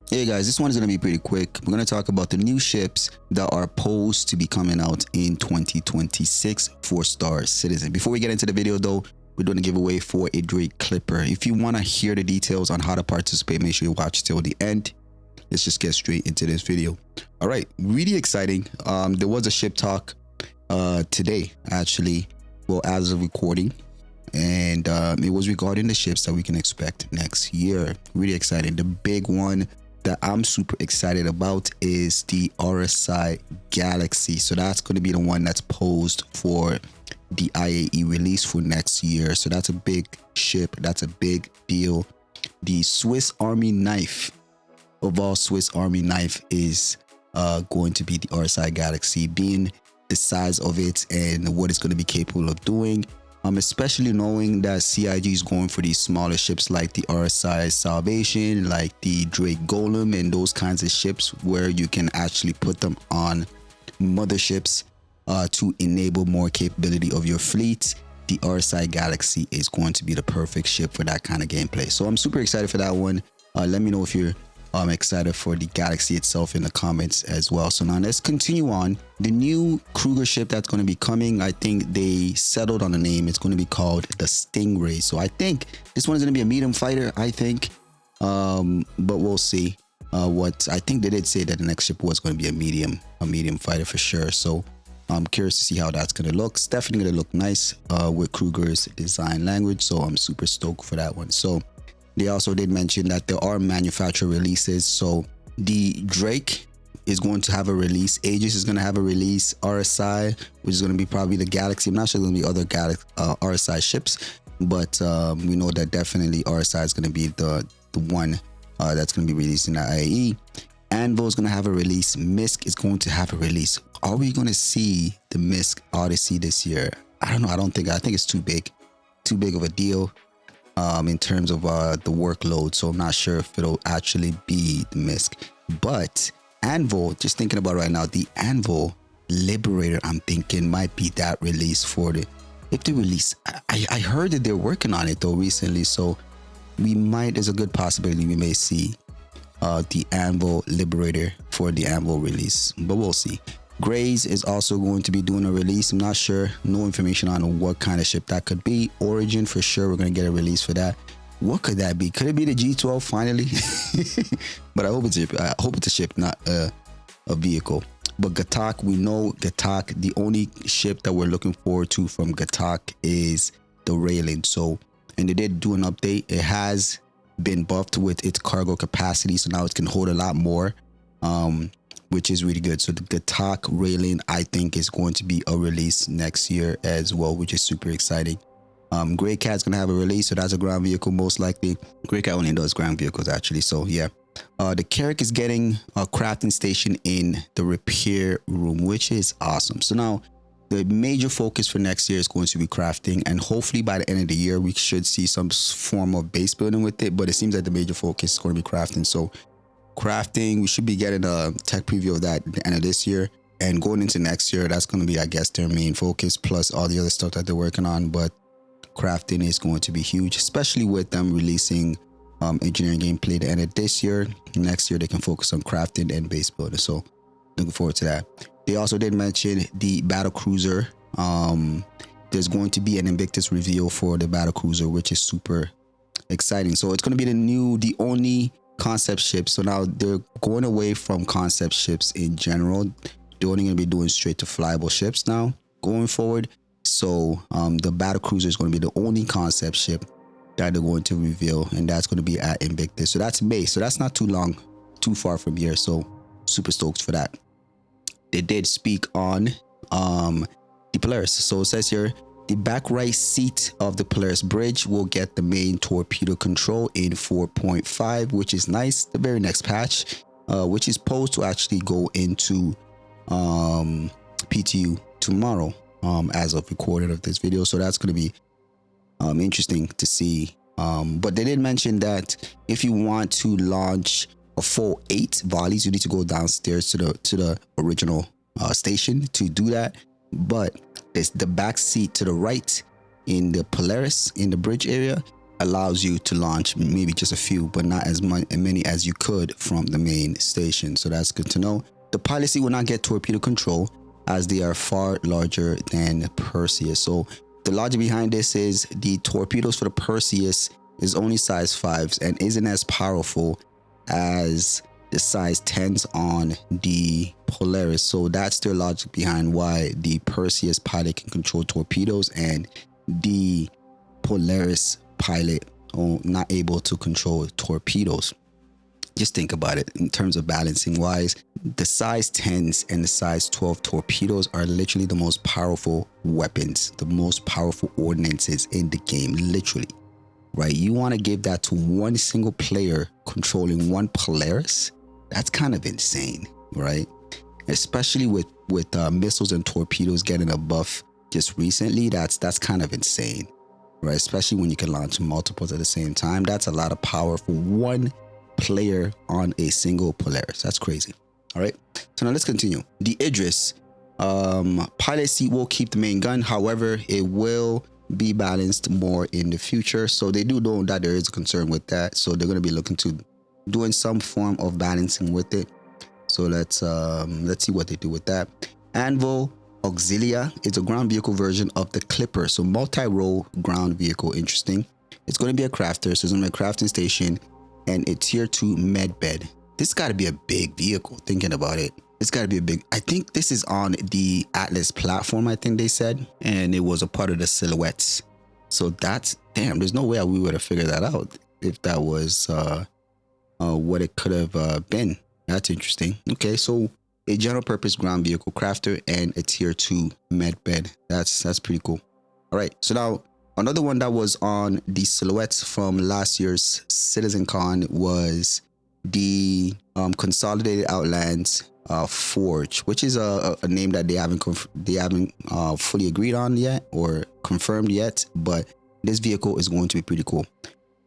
Hey guys, this one is going to be pretty quick. We're going to talk about the new ships that are supposed to be coming out in 2026 for Star Citizen. Before we get into the video though, we're doing a giveaway for a Drake Clipper. If you want to hear the details on how to participate, make sure you watch till the end. Let's just get straight into this video. All right, really exciting. There was a ship talk today, actually, well, as of recording. And it was regarding the ships that we can expect next year. Really exciting. The big one that I'm super excited about is the RSI Galaxy. So that's going to be the one that's posed for the IAE release for next year. So that's a big ship. That's a big deal. The Swiss Army knife of all Swiss Army knife is going to be the RSI Galaxy, being the size of it and what it's going to be capable of doing. Especially knowing that CIG is going for these smaller ships like the RSI Salvation, like the Drake Golem, and those kinds of ships where you can actually put them on motherships to enable more capability of your fleet. The RSI Galaxy is going to be the perfect ship for that kind of gameplay. So I'm super excited for that one. Let me know if you're excited for the Galaxy itself in the comments as well. So now let's continue on. The new Kruger ship that's going to be coming, I think they settled on the name. It's going to be called the Stingray. So I think this one is going to be a medium fighter, I think, but we'll see. What I think they did say that the next ship was going to be a medium fighter for sure. So I'm curious to see how that's going to look. It's definitely going to look nice with Kruger's design language. So I'm super stoked for that one. So they also did mention that there are manufacturer releases. So the Drake is going to have a release. Aegis is going to have a release. RSI, which is going to be probably the Galaxy. I'm not sure there's going to be other RSI ships, but we know that definitely RSI is going to be the one that's going to be released in the IAE. Anvil is going to have a release. Misk is going to have a release. Are we going to see the Misk Odyssey this year? I don't know. I think it's too big of a deal. In terms of the workload, so I'm not sure if it'll actually be the Misk. But Anvil, just thinking about right now, the Anvil Liberator, I'm thinking might be that release for the, if they release. I heard that they're working on it though recently, so there's a good possibility we may see the Anvil Liberator for the Anvil release, but we'll see. Grays is also going to be doing a release. I'm not sure, no information on what kind of ship that could be. Origin for sure, we're going to get a release for that. What could that be? Could it be the G12 finally? But I hope it's a ship, not a vehicle. But Gatak, we know Gatak, the only ship that we're looking forward to from Gatak is the Railing. So, and they did do an update. It has been buffed with its cargo capacity, so now it can hold a lot more. Which is really good. So the Gatak Railing, I think, is going to be a release next year as well, which is super exciting. Grey Cat's gonna have a release, so that's a ground vehicle most likely. Grey Cat only does ground vehicles actually, so yeah. The Carrack is getting a crafting station in the repair room, which is awesome. So now the major focus for next year is going to be crafting, and hopefully by the end of the year we should see some form of base building with it, but it seems like the major focus is going to be crafting. So crafting, we should be getting a tech preview of that at the end of this year, and going into next year, that's going to be, I guess, their main focus, plus all the other stuff that they're working on. But crafting is going to be huge, especially with them releasing engineering gameplay at the end of this year. Next year they can focus on crafting and base building, so looking forward to that. They also did mention the battle cruiser. There's going to be an Invictus reveal for the battle cruiser, which is super exciting. So it's going to be the only concept ships. So now they're going away from concept ships in general. They're only going to be doing straight to flyable ships now going forward. So the battle cruiser is going to be the only concept ship that they're going to reveal, and that's going to be at Invictus. So that's May, so that's not too far from here. So super stoked for that. They did speak on the Polaris. So it says here, the back right seat of the Polaris bridge will get the main torpedo control in 4.5, which is nice. The very next patch, which is supposed to actually go into PTU tomorrow, as of recording of this video. So that's going to be interesting to see. But they did mention that if you want to launch a full 8 volleys, you need to go downstairs to the original station to do that. But it's the back seat to the right in the Polaris, in the bridge area, allows you to launch maybe just a few, but not as many as you could from the main station. So that's good to know. The Pilot C will not get torpedo control as they are far larger than Perseus. So the logic behind this is the torpedoes for the Perseus is only size 5s and isn't as powerful as the size 10s on the Polaris. So that's their logic behind why the Perseus Pilot can control torpedoes and the Polaris Pilot are not able to control torpedoes. Just think about it in terms of balancing wise. The size 10s and the size 12 torpedoes are literally the most powerful weapons, the most powerful ordnances in the game, literally, right? You want to give that to one single player controlling one Polaris? That's kind of insane, right? Especially with missiles and torpedoes getting a buff just recently. That's kind of insane, right? Especially when you can launch multiples at the same time. That's a lot of power for one player on a single Polaris. That's crazy. All right, so now let's continue. The Idris Pilot C will keep the main gun. However, it will be balanced more in the future. So they do know that there is a concern with that. So they're going to be looking to doing some form of balancing with it. So let's see what they do with that. Anvil Auxilia is a ground vehicle version of the Clipper. So multi-role ground vehicle. Interesting. It's going to be a crafter. So it's going to be a crafting station and a tier 2 med bed. This got to be a big vehicle. Thinking about it, it's got to be a big. I think this is on the Atlas platform, I think they said, and it was a part of the silhouettes. So that's damn. There's no way we would have figured that out if that was what it could have been. That's interesting. Okay, so a general purpose ground vehicle crafter and a tier 2 med bed. That's pretty cool. All right, so now another one that was on the silhouettes from last year's CitizenCon was the Consolidated Outlands Forge, which is a name that they haven't fully agreed on yet or confirmed yet, but this vehicle is going to be pretty cool.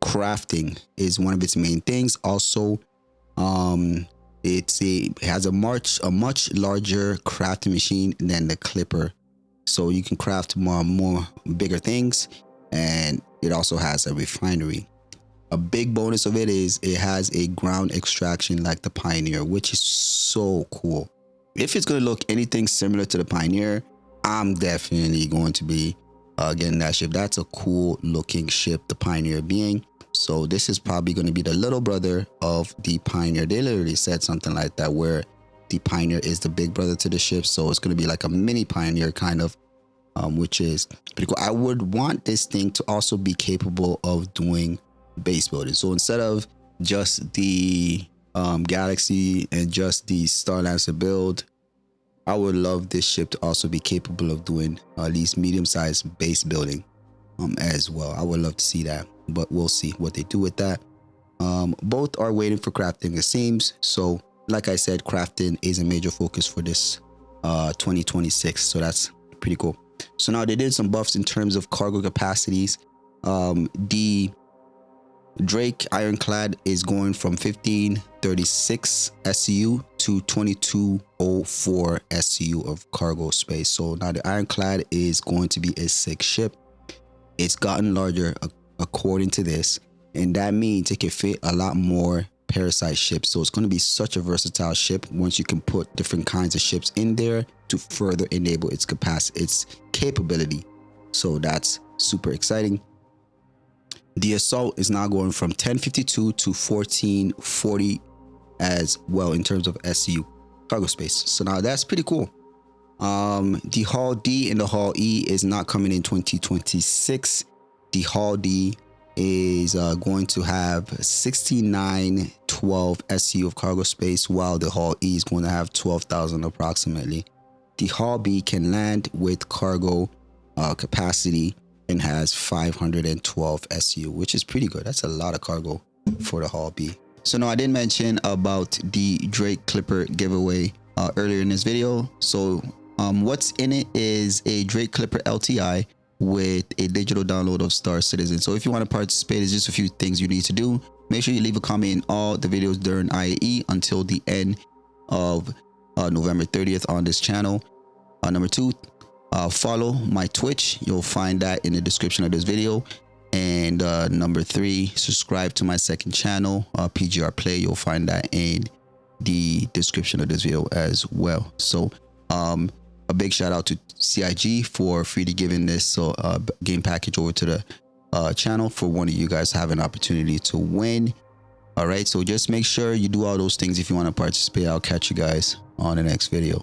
Crafting is one of its main things. Also, it has a much larger crafting machine than the Clipper, so you can craft more bigger things, and it also has a refinery. A big bonus of it is it has a ground extraction like the Pioneer, which is so cool. If it's going to look anything similar to the Pioneer, I'm definitely going to be getting that ship. That's a cool looking ship, the Pioneer being. So this is probably going to be the little brother of the Pioneer. They literally said something like that, where the Pioneer is the big brother to the ship. So it's going to be like a mini Pioneer kind of, which is pretty cool. I would want this thing to also be capable of doing base building. So instead of just the Galaxy and just the Starlancer build, I would love this ship to also be capable of doing at least medium-sized base building as well. I would love to see that, but we'll see what they do with that. Both are waiting for crafting, it seems. So like I said, crafting is a major focus for this 2026. So that's pretty cool. So now they did some buffs in terms of cargo capacities. The Drake Ironclad is going from 1536 SCU to 2204 SCU of cargo space. So now the Ironclad is going to be a 6 ship. It's gotten larger according to this, and that means it can fit a lot more Parasite ships. So it's going to be such a versatile ship once you can put different kinds of ships in there to further enable its capacity, its capability. So that's super exciting. The Assault is now going from 1052 to 1440 as well in terms of SCU cargo space. So now that's pretty cool. The Hull D and the Hull E is not coming in 2026. The Hull D is going to have 6912 SCU of cargo space, while the Hull E is going to have 12,000 approximately. The Hull B can land with cargo capacity and has 512 SU, which is pretty good. That's a lot of cargo for the Hull B. So now I did mention about the Drake Clipper giveaway earlier in this video. So what's in it is a Drake Clipper LTI with a digital download of Star Citizen. So if you want to participate, it's just a few things you need to do. Make sure you leave a comment in all the videos during IAE until the end of November 30th on this channel. Number 2, follow my Twitch. You'll find that in the description of this video. And number 3, subscribe to my second channel, PGR Play. You'll find that in the description of this video as well. So a big shout out to CIG for freely giving this game package over to the channel for one of you guys to have an opportunity to win. All right, so just make sure you do all those things if you want to participate. I'll catch you guys on the next video.